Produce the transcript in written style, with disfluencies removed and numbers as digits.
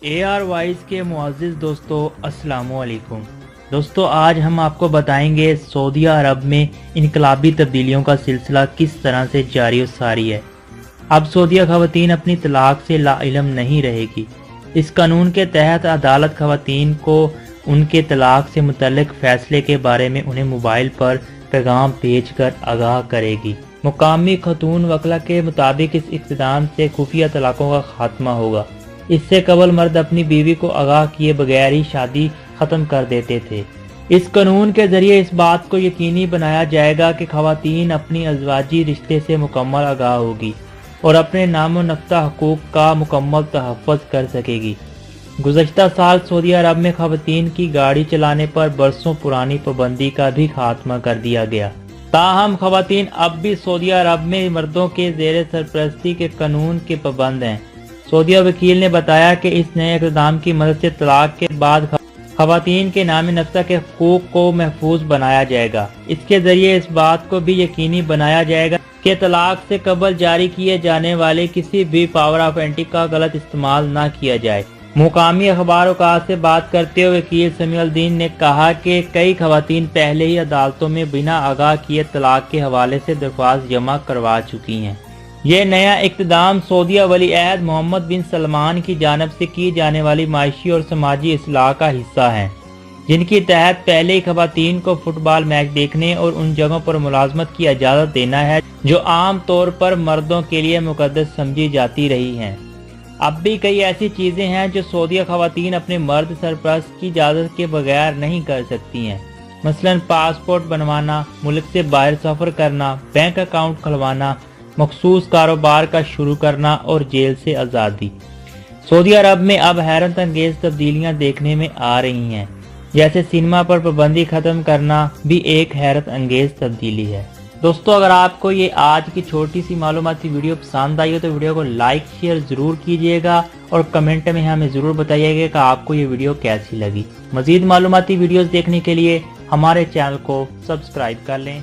AR wise کے معزز دوستو السلام علیکم۔ دوستو آج ہم آپ کو بتائیں گے سعودی عرب میں انقلابی تبدیلیوں کا سلسلہ کس طرح سے جاری و ساری ہے۔ اب سعودیہ خواتین اپنی طلاق سے لا علم نہیں رہے گی۔ اس قانون کے تحت عدالت خواتین کو ان کے طلاق سے متعلق فیصلے کے بارے میں انہیں موبائل پر پیغام بھیج کر آگاہ کرے گی۔ مقامی خاتون وکلا کے مطابق اس اقدام سے خفیہ طلاقوں کا خاتمہ ہوگا۔ اس سے قبل مرد اپنی بیوی کو آگاہ کیے بغیر ہی شادی ختم کر دیتے تھے۔ اس قانون کے ذریعے اس بات کو یقینی بنایا جائے گا کہ خواتین اپنی ازواجی رشتے سے مکمل آگاہ ہوگی اور اپنے نام و نقطہ حقوق کا مکمل تحفظ کر سکے گی۔ گزشتہ سال سعودی عرب میں خواتین کی گاڑی چلانے پر برسوں پرانی پابندی کا بھی خاتمہ کر دیا گیا۔ تاہم خواتین اب بھی سعودی عرب میں مردوں کے زیر سرپرستی کے قانون کے پابند ہیں۔ سعودیہ وکیل نے بتایا کہ اس نئے اقدام کی مدد سے طلاق کے بعد خواتین کے نام نقطہ کے حقوق کو محفوظ بنایا جائے گا۔ اس کے ذریعے اس بات کو بھی یقینی بنایا جائے گا کہ طلاق سے قبل جاری کیے جانے والے کسی بھی پاور آف اینٹی کا غلط استعمال نہ کیا جائے۔ مقامی اخبار اوقات سے بات کرتے ہوئے وکیل سمیع الدین نے کہا کہ کئی خواتین پہلے ہی عدالتوں میں بنا آگاہ کیے طلاق کے حوالے سے درخواست جمع کروا چکی ہیں۔ یہ نیا اقدام سعودیہ ولی عہد محمد بن سلمان کی جانب سے کی جانے والی معاشی اور سماجی اصلاح کا حصہ ہے، جن کی تحت پہلے ہی خواتین کو فٹ بال میچ دیکھنے اور ان جگہوں پر ملازمت کی اجازت دینا ہے جو عام طور پر مردوں کے لیے مقدس سمجھی جاتی رہی ہیں۔ اب بھی کئی ایسی چیزیں ہیں جو سعودیہ خواتین اپنے مرد سرپرست کی اجازت کے بغیر نہیں کر سکتی ہیں، مثلا پاسپورٹ بنوانا، ملک سے باہر سفر کرنا، بینک اکاؤنٹ کھلوانا، مخصوص کاروبار کا شروع کرنا اور جیل سے آزادی۔ سعودی عرب میں اب حیرت انگیز تبدیلیاں دیکھنے میں آ رہی ہیں، جیسے سینما پر پابندی ختم کرنا بھی ایک حیرت انگیز تبدیلی ہے۔ دوستو اگر آپ کو یہ آج کی چھوٹی سی معلوماتی ویڈیو پسند آئی ہو تو ویڈیو کو لائک شیئر ضرور کیجیے گا اور کمنٹ میں ہمیں ضرور بتائیے گا کہ آپ کو یہ ویڈیو کیسی لگی۔ مزید معلوماتی ویڈیوز دیکھنے کے لیے ہمارے چینل کو سبسکرائب کر لیں۔